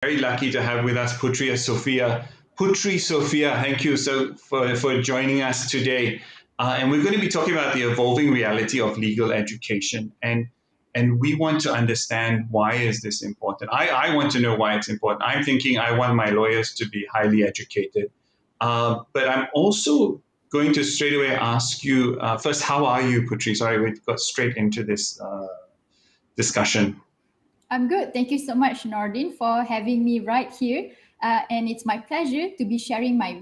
Very lucky to have with us Puteri Sofia. Puteri Sofia, thank you for joining us today. And we're going to be talking about the evolving reality of legal education. And we want to understand why is this important. I want to know why it's important. I'm thinking I want my lawyers to be highly educated. But I'm also going to straight away ask you first, how are you, Puteri? Sorry, we got straight into this discussion. I'm good. Thank you so much, Nordin, for having me right here. And it's my pleasure to be sharing my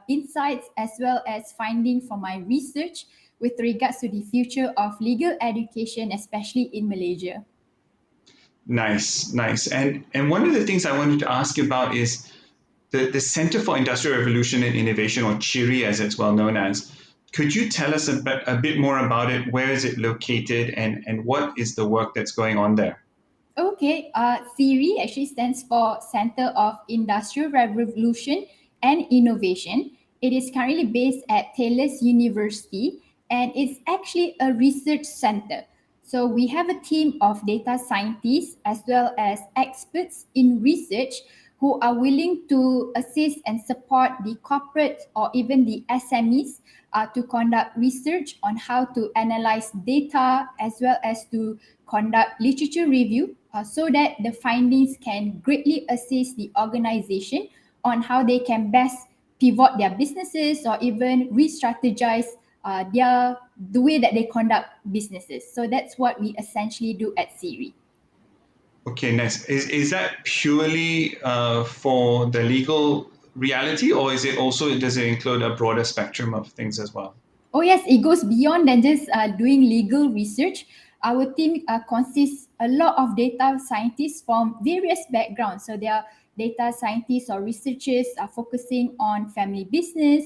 insights as well as finding from my research with regards to the future of legal education, especially in Malaysia. Nice, nice. And one of the things I wanted to ask you about is the Center for Industrial Revolution and Innovation, or CHIRI as it's well known as. Could you tell us a bit more about it? Where is it located, and what is the work that's going on there? Okay, CIRI actually stands for Center of Industrial Revolution and Innovation. It is currently based at Taylor's University and it's actually a research center. So we have a team of data scientists as well as experts in research who are willing to assist and support the corporate or even the SMEs to conduct research on how to analyze data as well as to conduct literature review so that the findings can greatly assist the organization on how they can best pivot their businesses or even re-strategize the way that they conduct businesses. So that's what we essentially do at Siri. Okay, nice. Is that purely for the legal reality, or is it also does it include a broader spectrum of things as well? Oh yes, it goes beyond than just doing legal research. Our team consists a lot of data scientists from various backgrounds. So there are data scientists or researchers focusing on family business,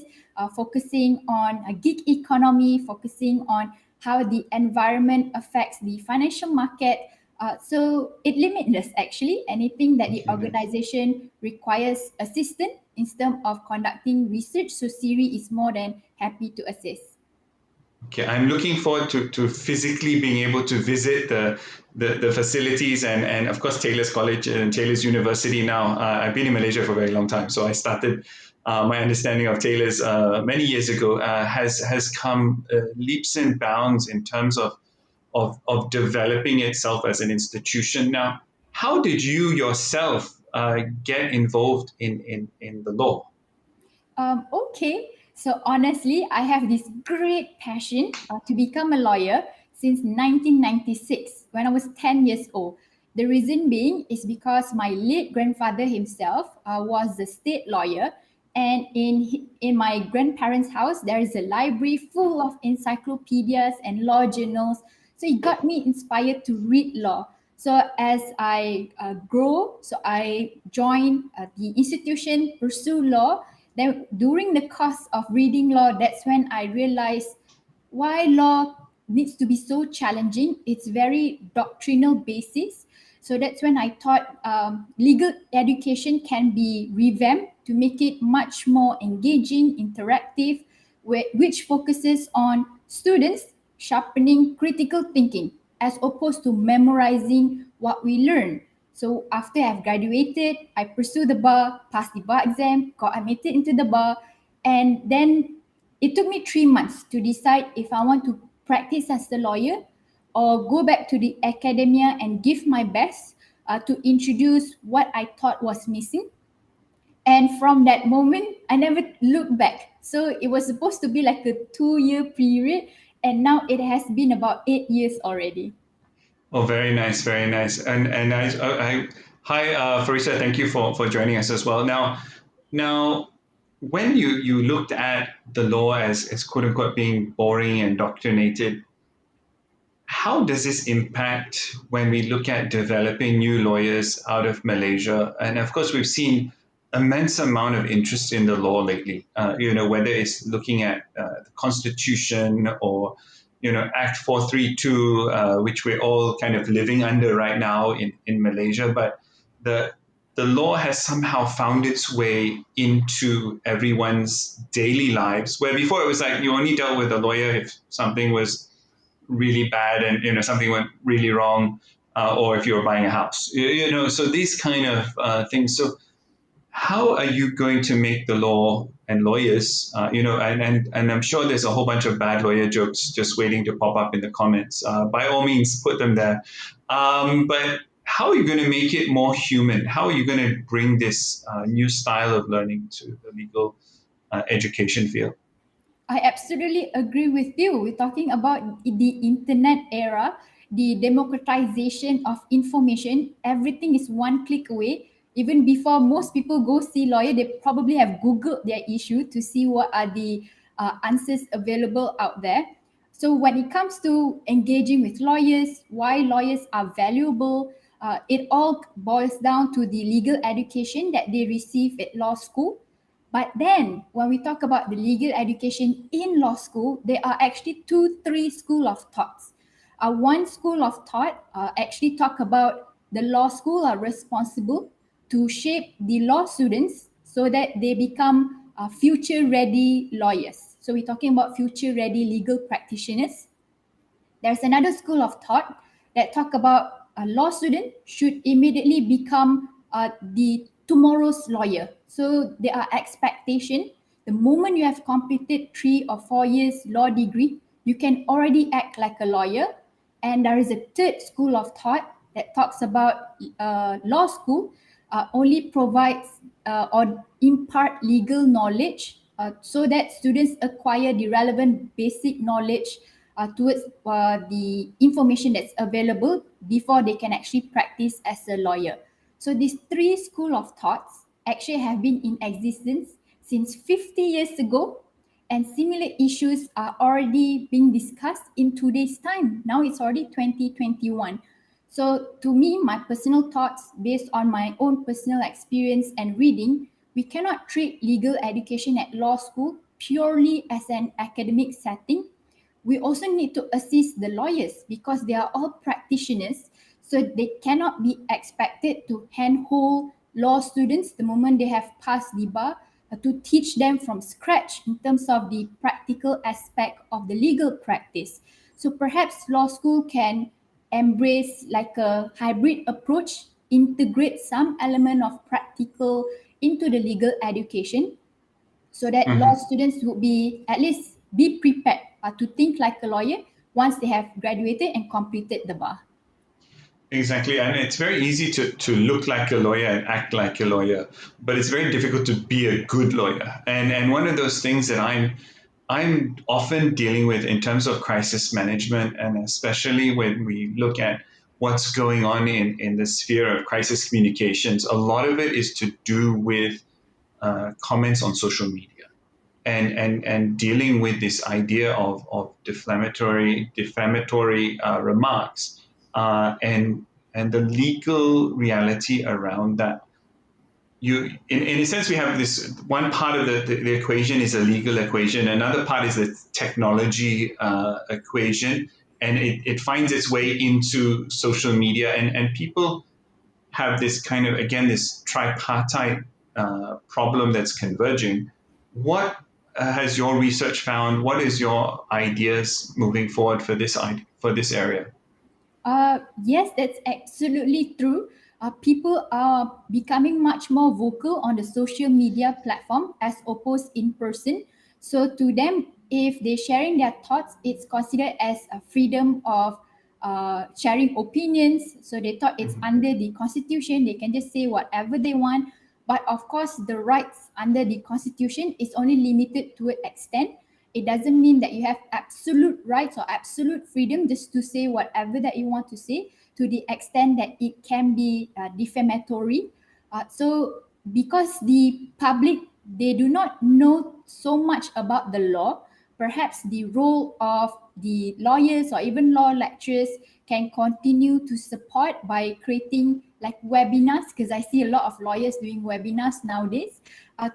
focusing on gig economy, focusing on how the environment affects the financial market. So it limitless actually. Anything that the Okay, nice. organization requires assistance in terms of conducting research. So Siri is more than happy to assist. Okay, I'm looking forward to physically being able to visit the facilities and of course Taylor's College and Taylor's University now. I've been in Malaysia for a very long time, so I started my understanding of Taylor's many years ago. Has come leaps and bounds in terms of developing itself as an institution. Now, how did you yourself get involved in the law? Okay, so honestly, I have this great passion to become a lawyer since 1996 when I was 10 years old. The reason being is because my late grandfather himself was a state lawyer, and in my grandparents' house there is a library full of encyclopedias and law journals. So it got me inspired to read law. So as I grow, so I joined the institution, pursue law. Then during the course of reading law, that's when I realized why law needs to be so challenging. It's very doctrinal basis. So that's when I thought legal education can be revamped to make it much more engaging, interactive, which focuses on students sharpening critical thinking as opposed to memorizing what we learn. So after I've graduated, I pursued the bar, passed the bar exam, got admitted into the bar, and then it took me 3 months to decide if I want to practice as a lawyer or go back to the academia and give my best to introduce what I thought was missing. And from that moment, I never looked back. So it was supposed to be like a 2 year period, and now it has been about 8 years already. Oh, very nice, very nice. And I hi, Farisa, thank you for joining us as well. Now, when you looked at the law as quote unquote being boring and doctrinated, how does this impact when we look at developing new lawyers out of Malaysia? And of course, we've seen immense amount of interest in the law lately. Whether it's looking at the Constitution or Act 432, which we're all kind of living under right now in Malaysia, but the the law has somehow found its way into everyone's daily lives. Where before it was like you only dealt with a lawyer if something was really bad and something went really wrong. or if you're buying a house. So these kind of things. So how are you going to make the law and lawyers, and I'm sure there's a whole bunch of bad lawyer jokes just waiting to pop up in the comments. By all means, put them there. But how are you going to make it more human? How are you going to bring this new style of learning to the legal education field? I absolutely agree with you. We're talking about the internet era, the democratization of information. Everything is one click away. Even before most people go see lawyer, they probably have Googled their issue to see what are the answers available out there. So when it comes to engaging with lawyers, why lawyers are valuable, it all boils down to the legal education that they receive at law school. But then, when we talk about the legal education in law school, there are actually three school of thoughts. One school of thought actually talk about the law school are responsible to shape the law students so that they become future-ready lawyers. So we're talking about future-ready legal practitioners. There's another school of thought that talk about a law student should immediately become the tomorrow's lawyer. So there are expectation. The moment you have completed 3 or 4 years law degree, you can already act like a lawyer. And there is a third school of thought that talks about law school only provides or impart legal knowledge so that students acquire the relevant basic knowledge towards the information that's available before they can actually practice as a lawyer. So these three school of thoughts actually have been in existence since 50 years ago, and similar issues are already being discussed in today's time. Now it's already 2021. So to me, my personal thoughts based on my own personal experience and reading, we cannot treat legal education at law school purely as an academic setting. We also need to assist the lawyers because they are all practitioners, so they cannot be expected to handhold law students the moment they have passed the bar to teach them from scratch in terms of the practical aspect of the legal practice. So perhaps law school can embrace like a hybrid approach, integrate some element of practical into the legal education so that law Mhm. students would be at least be prepared to think like a lawyer once they have graduated and completed the bar. Exactly, and it's very easy to look like a lawyer and act like a lawyer, but it's very difficult to be a good lawyer. And one of those things that I'm often dealing with in terms of crisis management, and especially when we look at what's going on in the sphere of crisis communications, a lot of it is to do with comments on social media and dealing with this idea of defamatory remarks and the legal reality around that. In a sense, we have this one part of the equation is a legal equation, another part is a technology equation, and it finds its way into social media, and people have this kind of, again, this tripartite problem that's converging. What has your research found? What is your ideas moving forward for this area? Yes, that's absolutely true. People are becoming much more vocal on the social media platform as opposed in person. So to them, if they're sharing their thoughts, it's considered as a freedom of sharing opinions. So they thought it's under the constitution. They can just say whatever they want. But of course, the rights under the constitution is only limited to an extent. It doesn't mean that you have absolute rights or absolute freedom just to say whatever that you want to say, to the extent that it can be defamatory. So because the public, they do not know so much about the law, perhaps the role of the lawyers or even law lecturers can continue to support by creating like webinars, because I see a lot of lawyers doing webinars nowadays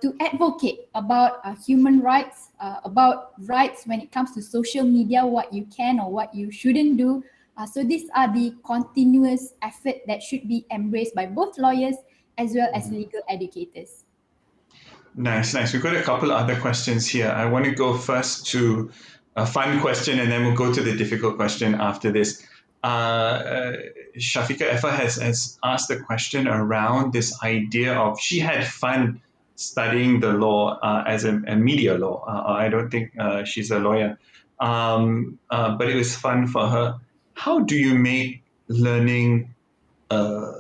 to advocate about human rights, about rights when it comes to social media, what you can or what you shouldn't do. So these are the continuous effort that should be embraced by both lawyers as well as legal educators. Nice, nice. We've got a couple other questions here. I want to go first to a fun question, and then we'll go to the difficult question after this. Shafika Effa has asked a question around this idea of she had fun studying the law as a media law. I don't think she's a lawyer, but it was fun for her. How do you make learning uh,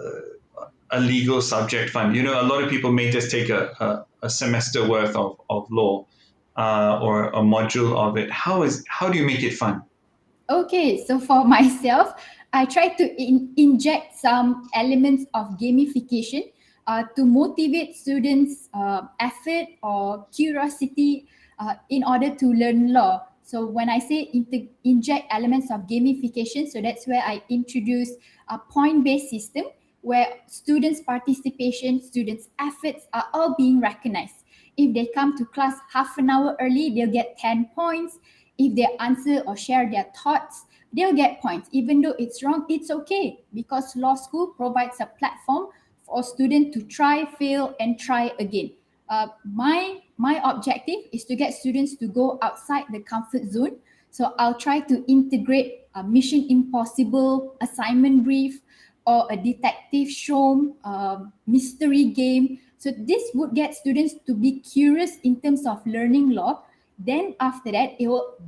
a legal subject fun? You know, a lot of people may just take a semester worth of law or a module of it. How do you make it fun? Okay, so for myself, I try to inject some elements of gamification to motivate students' effort or curiosity in order to learn law. So when I say inject elements of gamification, so that's where I introduce a point-based system where students' participation, students' efforts are all being recognized. If they come to class half an hour early, they'll get 10 points. If they answer or share their thoughts, they'll get points. Even though it's wrong, it's okay because law school provides a platform for students to try, fail, and try again. My objective is to get students to go outside the comfort zone. So I'll try to integrate a Mission Impossible assignment brief or a detective show, mystery game. So this would get students to be curious in terms of learning law. Then after that,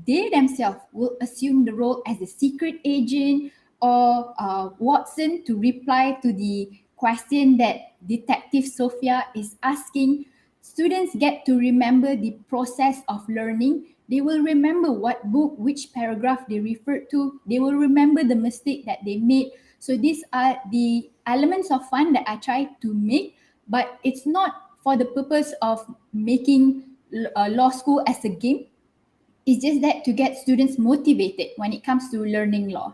they themselves will assume the role as a secret agent or Watson to reply to the question that Detective Sofia is asking. Students get to remember the process of learning. They will remember what book, which paragraph they referred to. They will remember the mistake that they made. So these are the elements of fun that I try to make, but it's not for the purpose of making law school as a game. It's just that to get students motivated when it comes to learning law.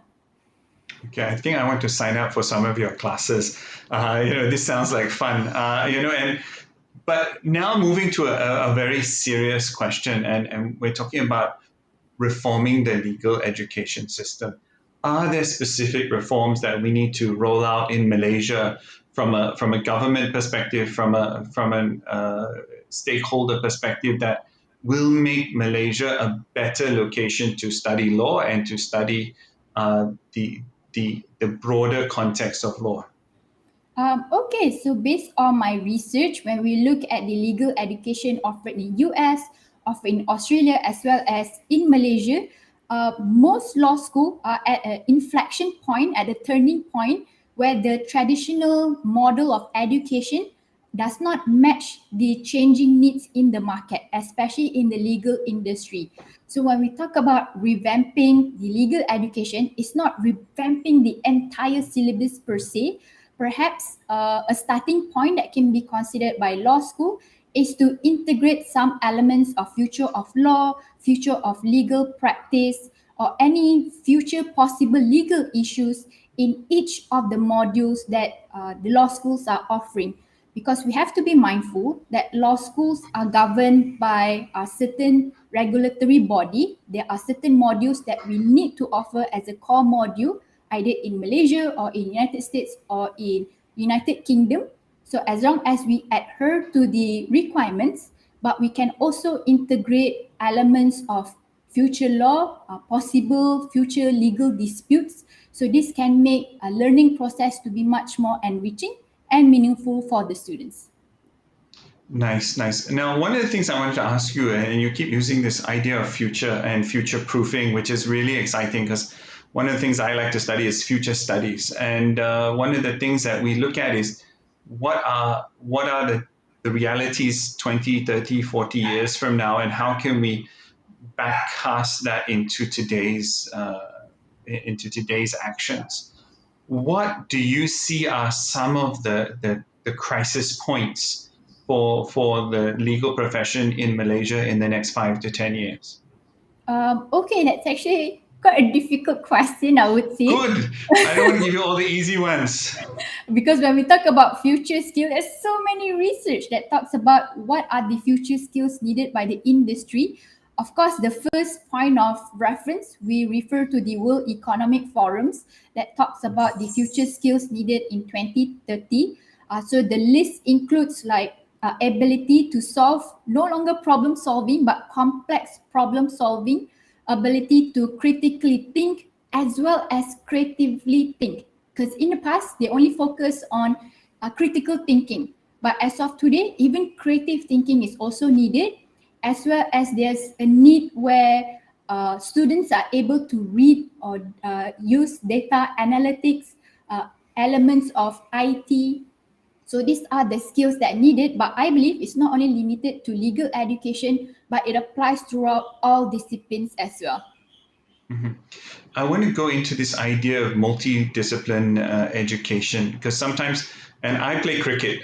Okay, I think I want to sign up for some of your classes. This sounds like fun. But now moving to a very serious question, and we're talking about reforming the legal education system. Are there specific reforms that we need to roll out in Malaysia from a government perspective, from a stakeholder perspective that will make Malaysia a better location to study law and to study the the broader context of law? Okay, so based on my research, when we look at the legal education offered in US, offered in Australia, as well as in Malaysia, most law schools are at an inflection point, at a turning point, where the traditional model of education does not match the changing needs in the market, especially in the legal industry. So when we talk about revamping the legal education, it's not revamping the entire syllabus per se. Perhaps a starting point that can be considered by law school is to integrate some elements of future of law, future of legal practice, or any future possible legal issues in each of the modules that the law schools are offering. Because we have to be mindful that law schools are governed by a certain regulatory body. There are certain modules that we need to offer as a core module, either in Malaysia or in United States or in United Kingdom. So as long as we adhere to the requirements, but we can also integrate elements of future law, possible future legal disputes. So this can make a learning process to be much more enriching and meaningful for the students. Nice, nice. Now, one of the things I wanted to ask you, and you keep using this idea of future and future proofing, which is really exciting because one of the things I like to study is future studies. And one of the things that we look at is what are the realities 20, 30, 40 years from now, and how can we backcast that into today's actions? What do you see are some of the crisis points for the legal profession in Malaysia in the next 5 to 10 years? Okay, that's actually quite a difficult question, I would say. Good. I don't want to give you all the easy ones. Because when we talk about future skills, there's so many research that talks about what are the future skills needed by the industry. Of course, the first point of reference, we refer to the World Economic Forums that talks about the future skills needed in 2030. So the list includes like ability to solve, no longer problem solving, but complex problem solving, ability to critically think, as well as creatively think. Because in the past, they only focus on critical thinking. But as of today, even creative thinking is also needed, as well as there's a need where students are able to read or use data analytics, elements of IT. So these are the skills that are needed, but I believe it's not only limited to legal education, but it applies throughout all disciplines as well. I want to go into this idea of multidiscipline education because sometimes, and I play cricket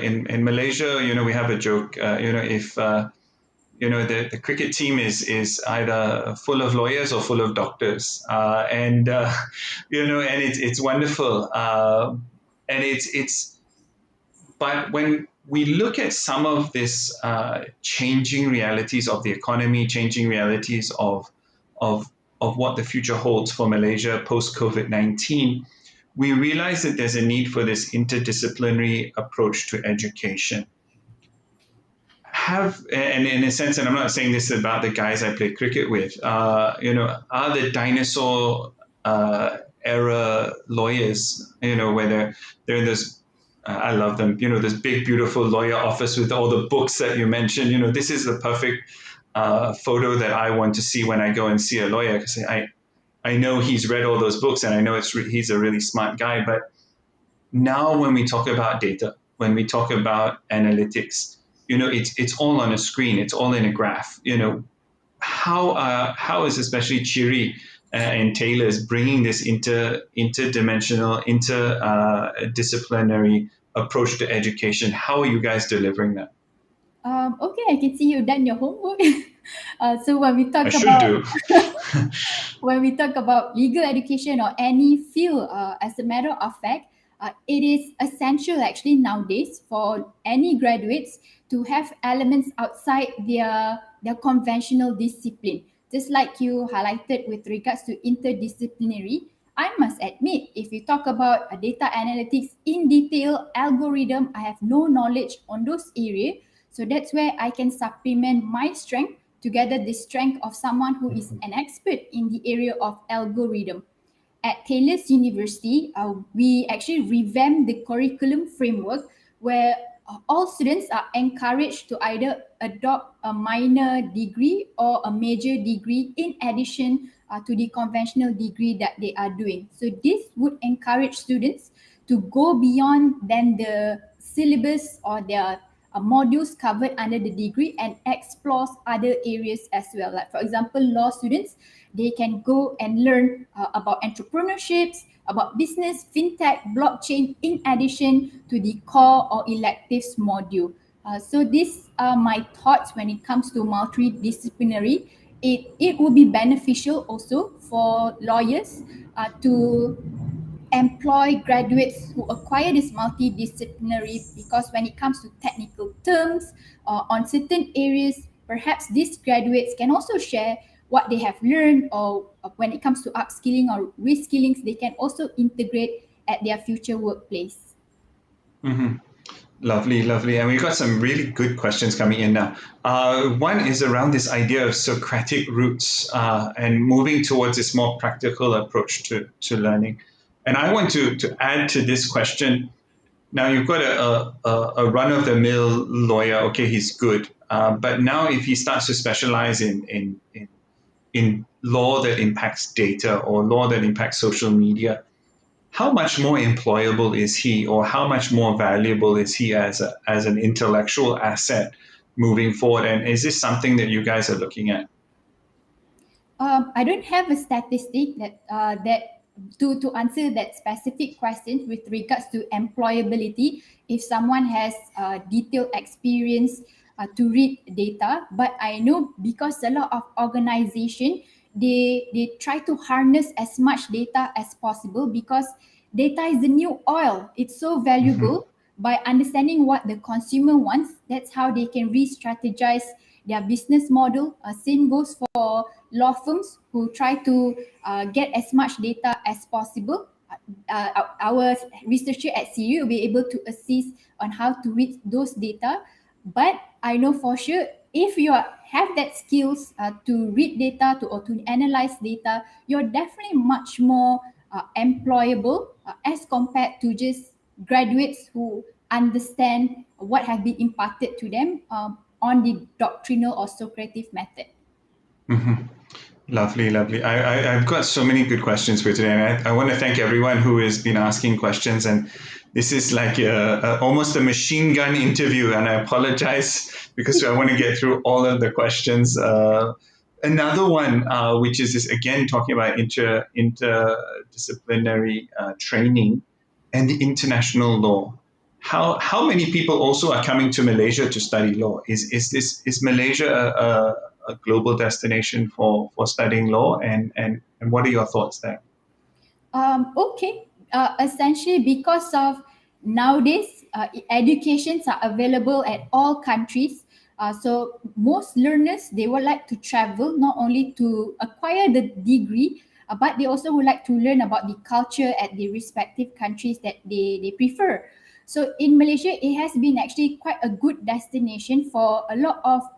in Malaysia. We have a joke. If the cricket team is either full of lawyers or full of doctors, and and it's wonderful, and it's but when we look at some of this changing realities of the economy, changing realities of of what the future holds for Malaysia post COVID-19, we realize that there's a need for this interdisciplinary approach to education. And in a sense, and I'm not saying this about the guys I play cricket with, are the dinosaur era lawyers, where they're in this, I love them, this big, beautiful lawyer office with all the books that you mentioned. This is the perfect photo that I want to see when I go and see a lawyer, because I know he's read all those books and I know he's a really smart guy. But now when we talk about data, when we talk about analytics, it's all on a screen, it's all in a graph. How is especially Chiri and Taylor's bringing this interdimensional, interdisciplinary approach to education? How are you guys delivering that? Okay, I can see you've done your homework. So when we I talk should about do. when we talk about legal education or any field, as a matter of fact, it is essential actually nowadays for any graduates to have elements outside their conventional discipline. Just like you highlighted with regards to interdisciplinary, I must admit, if you talk about data analytics in detail, algorithm, I have no knowledge on those areas. So that's where I can supplement my strength together the strength of someone who is an expert in the area of algorithm. At Taylor's University, we actually revamped the curriculum framework where all students are encouraged to either adopt a minor degree or a major degree in addition to the conventional degree that they are doing. So this would encourage students to go beyond than the syllabus or their modules covered under the degree and explores other areas as well. Like for example, law students, they can go and learn about entrepreneurships, about business, fintech, blockchain, in addition to the core or electives module. So these are my thoughts when it comes to multidisciplinary. It would be beneficial also for lawyers to employ graduates who acquire this multidisciplinary, because when it comes to technical terms on certain areas, perhaps these graduates can also share what they have learned, or when it comes to upskilling or reskilling, they can also integrate at their future workplace. Mhm. Lovely, lovely. And we've got some really good questions coming in now. One is around this idea of Socratic roots and moving towards this more practical approach to learning. And I want to add to this question. Now, you've got a run of the mill lawyer. Okay, he's good. But now, if he starts to specialize in law that impacts data or law that impacts social media, how much more employable is he, or how much more valuable is he as an intellectual asset moving forward? And is this something that you guys are looking at? I don't have a statistic that to answer that specific question with regards to employability. If someone has detailed experience to read data, but I know because a lot of organization they try to harness as much data as possible, because data is the new oil. It's so valuable. By understanding what the consumer wants, that's how they can re-strategize their business model. Same goes for law firms who try to get as much data as possible. Our researcher at CU will be able to assist on how to read those data. But I know for sure if have that skills to read data or to analyze data, you're definitely much more employable as compared to just graduates who understand what has been imparted to them on the doctrinal or Socratic method. Mhm. Lovely, lovely. I've got so many good questions for today, and I want to thank everyone who has been asking questions. And this is like almost a machine gun interview, and I apologize because I want to get through all of the questions. Another one, which is again talking about interdisciplinary training and the international law. How many people also are coming to Malaysia to study law? Is Malaysia a global destination for studying law, and what are your thoughts there? Okay. Essentially, because of nowadays, educations are available at all countries. So most learners, they would like to travel not only to acquire the degree, but they also would like to learn about the culture at the respective countries that they prefer. So in Malaysia, it has been actually quite a good destination for a lot of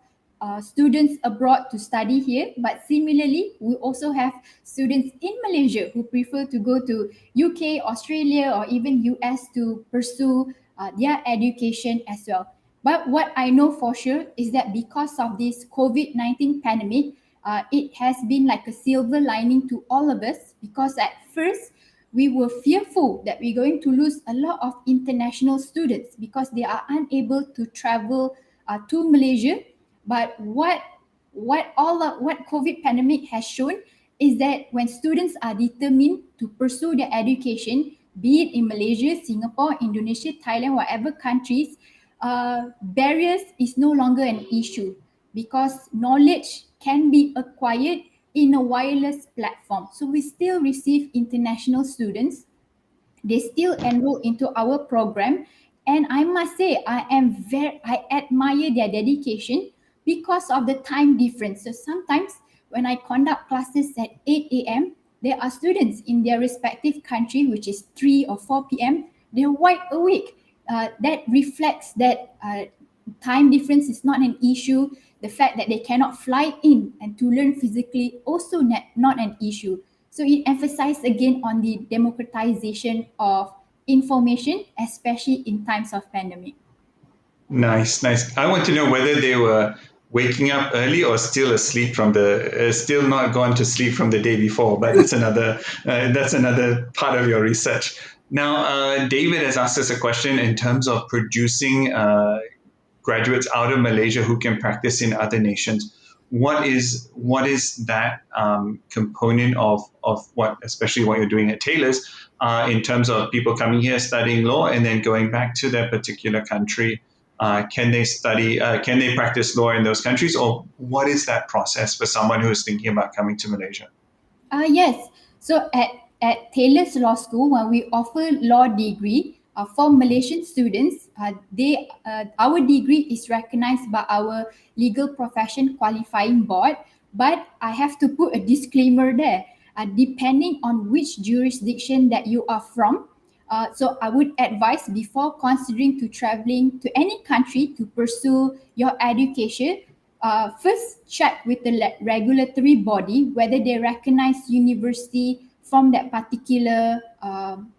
students abroad to study here. But similarly, we also have students in Malaysia who prefer to go to UK, Australia, or even US to pursue their education as well. But what I know for sure is that because of this COVID-19 pandemic, it has been like a silver lining to all of us, because at first we were fearful that we're going to lose a lot of international students because they are unable to travel to Malaysia. But what COVID pandemic has shown is that when students are determined to pursue their education, be it in Malaysia, Singapore, Indonesia, Thailand, whatever countries, barriers is no longer an issue, because knowledge can be acquired in a wireless platform. So we still receive international students, they still enroll into our program, and I must say I admire their dedication because of the time difference. So sometimes when I conduct classes at 8 a.m., there are students in their respective country, which is 3 or 4 p.m. They're wide awake. That reflects that time difference is not an issue. The fact that they cannot fly in and to learn physically also not an issue. So it emphasized again on the democratization of information, especially in times of pandemic. Nice, nice. I want to know whether they were waking up early or still asleep from still not gone to sleep from the day before. But that's another part of your research. Now, David has asked us a question in terms of producing graduates out of Malaysia who can practice in other nations. What is that component of what, especially what you're doing at Taylor's, in terms of people coming here studying law and then going back to their particular country? Can they study? Can they practice law in those countries, or what is that process for someone who is thinking about coming to Malaysia? Yes. So at Taylor's Law School, when we offer law degree for Malaysian students, our degree is recognized by our legal profession qualifying board. But I have to put a disclaimer there. Depending on which jurisdiction that you are from, so I would advise, before considering to traveling to any country to pursue your education, first check with the regulatory body whether they recognize university from that particular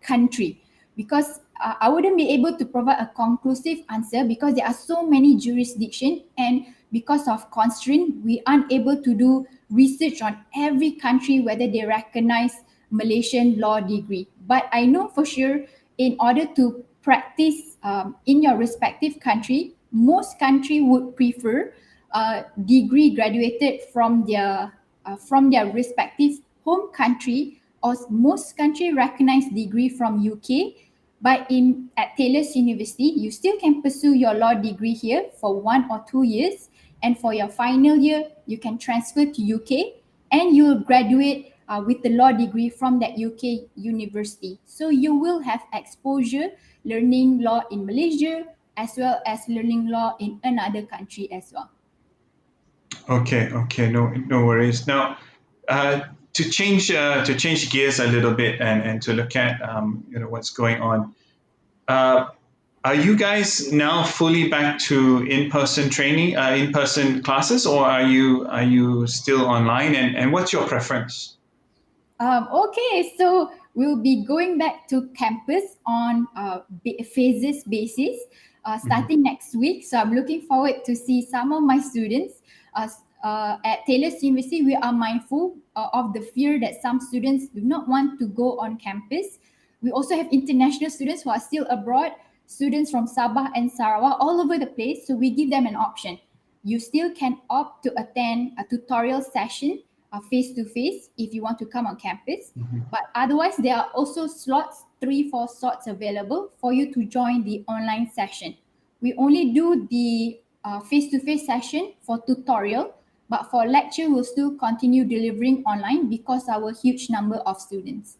country, because I wouldn't be able to provide a conclusive answer because there are so many jurisdictions, and because of constraint we aren't able to do research on every country whether they recognize Malaysian law degree. But I know for sure, in order to practice in your respective country, most country would prefer degree graduated from their respective home country, or most country recognize degree from UK. But in at Taylor's University, you still can pursue your law degree here for 1 or 2 years, and for your final year, you can transfer to UK, and you will graduate with the law degree from that UK university. So you will have exposure learning law in Malaysia as well as learning law in another country as well. Okay, okay, no worries. Now, to change gears a little bit and to look at what's going on. Are you guys now fully back to in-person training, in-person classes, or are you still online? And what's your preference? Okay, so we'll be going back to campus on phases basis Mhm. starting next week. So I'm looking forward to see some of my students. At Taylor's University, we are mindful of the fear that some students do not want to go on campus. We also have international students who are still abroad, students from Sabah and Sarawak, all over the place. So we give them an option. You still can opt to attend a tutorial session face to face if you want to come on campus. Mhm. But otherwise, there are also slots, 3, 4 slots available for you to join the online session. We only do the face to face session for tutorial, but for lecture, we'll still continue delivering online because our huge number of students.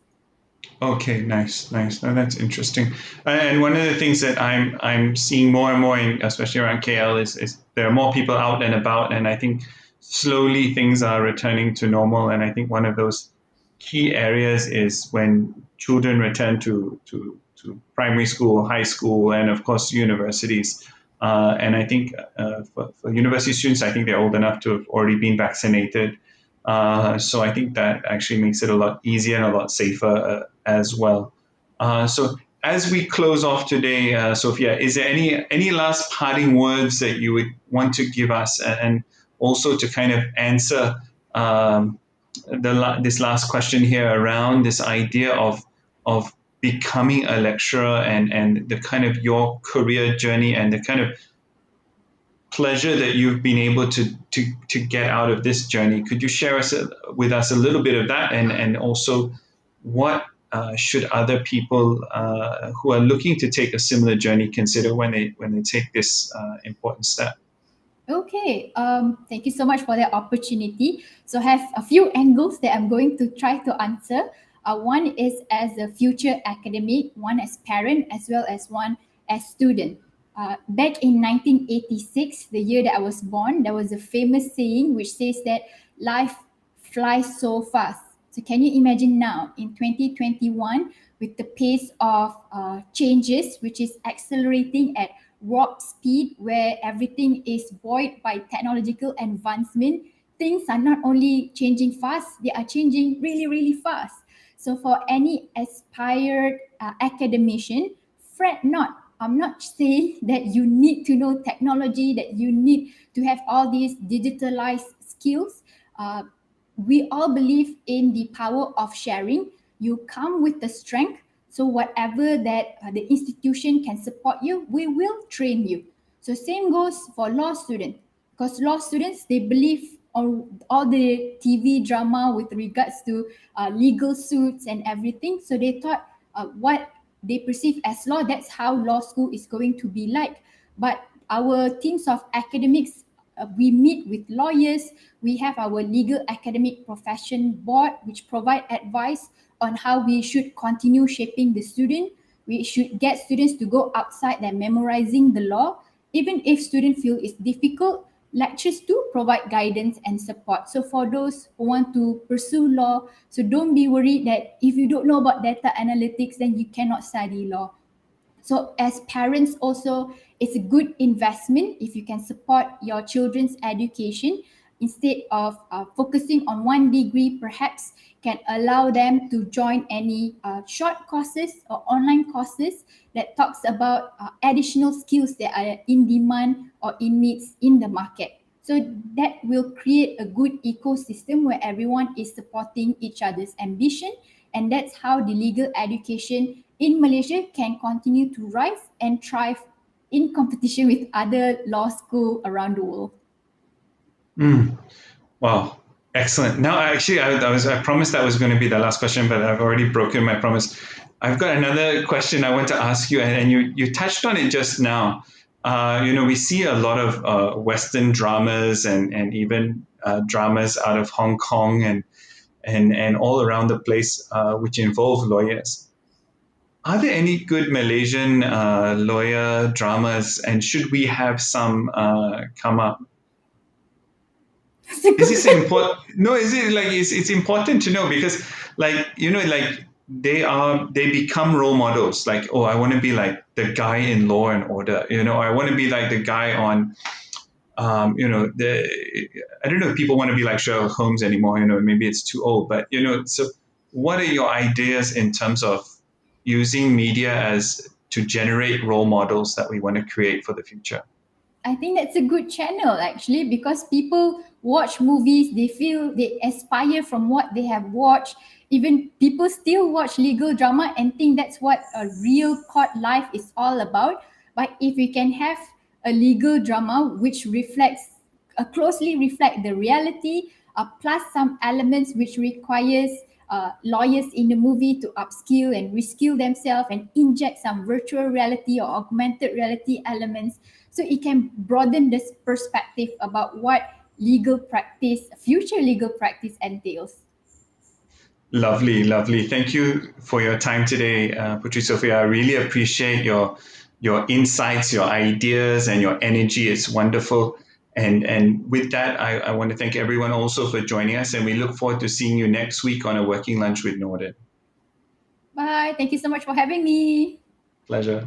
Okay, nice, nice. Now that's interesting. And one of the things that I'm seeing more and more, especially around KL, is there are more people out and about, and I think slowly things are returning to normal. And I think one of those key areas is when children return to primary school, high school, and of course universities. And I think for university students, I think they're old enough to have already been vaccinated. So I think that actually makes it a lot easier and a lot safer as well. So as we close off today, Sophia, is there any last parting words that you would want to give us, and also to kind of answer um, this last question here around this idea of becoming a lecturer, and the kind of your career journey and the kind of pleasure that you've been able to get out of this journey. Could you share with us a little bit of that, and also what should other people who are looking to take a similar journey consider when they take this important step? Okay, thank you so much for that opportunity. So I have a few angles that I'm going to try to answer. One is as a future academic, one as parent, as well as one as student. Back in 1986, the year that I was born, there was a famous saying which says that life flies so fast. So can you imagine now in 2021 with the pace of changes, which is accelerating at warp speed, where everything is buoyed by technological advancement, things are not only changing fast, they are changing really, really fast. So for any aspired academician, fret not. I'm not saying that you need to know technology, that you need to have all these digitalized skills. We all believe in the power of sharing. You come with the strength. So whatever that the institution can support you, we will train you. So same goes for law students, because law students, they believe on all the TV drama with regards to legal suits and everything. So they thought what they perceive as law, that's how law school is going to be like. But our teams of academics, we meet with lawyers. We have our legal academic profession board, which provide advice on how we should continue shaping the student. We should get students to go outside than memorizing the law. Even if students feel it's difficult, lectures do provide guidance and support. So for those who want to pursue law, so don't be worried that if you don't know about data analytics, then you cannot study law. So as parents also, it's a good investment if you can support your children's education instead of focusing on one degree, perhaps can allow them to join any short courses or online courses that talks about additional skills that are in demand or in needs in the market. So that will create a good ecosystem where everyone is supporting each other's ambition, and that's how the legal education in Malaysia can continue to rise and thrive in competition with other law school around the world. Mm. Wow, excellent. Now, actually, I promised that was going to be the last question, but I've already broken my promise. I've got another question I want to ask you, and you touched on it just now. We see a lot of Western dramas, and even dramas out of Hong Kong, and all around the place, which involve lawyers. Are there any good Malaysian lawyer dramas, and should we have some come up? That's a Is good this question. important? No, is it like it's important to know, because like they become role models. Like, oh, I want to be like the guy in Law and Order, or I want to be like the guy on, I don't know if people want to be like Sherlock Holmes anymore. Maybe it's too old, but so what are your ideas in terms of using media as to generate role models that we want to create for the future? I think that's a good channel actually, because people watch movies, they feel they aspire from what they have watched. Even people still watch legal drama and think that's what a real court life is all about. But if we can have a legal drama which closely reflect the reality, plus some elements which requires lawyers in the movie to upskill and reskill themselves and inject some virtual reality or augmented reality elements, so it can broaden this perspective about what future legal practice entails. Lovely, lovely. Thank you for your time today, Puteri Sofia. I really appreciate your insights, your ideas, and your energy. It's wonderful. And with that, I want to thank everyone also for joining us, and we look forward to seeing you next week on a working lunch with Nordin. Bye. Thank you so much for having me. Pleasure.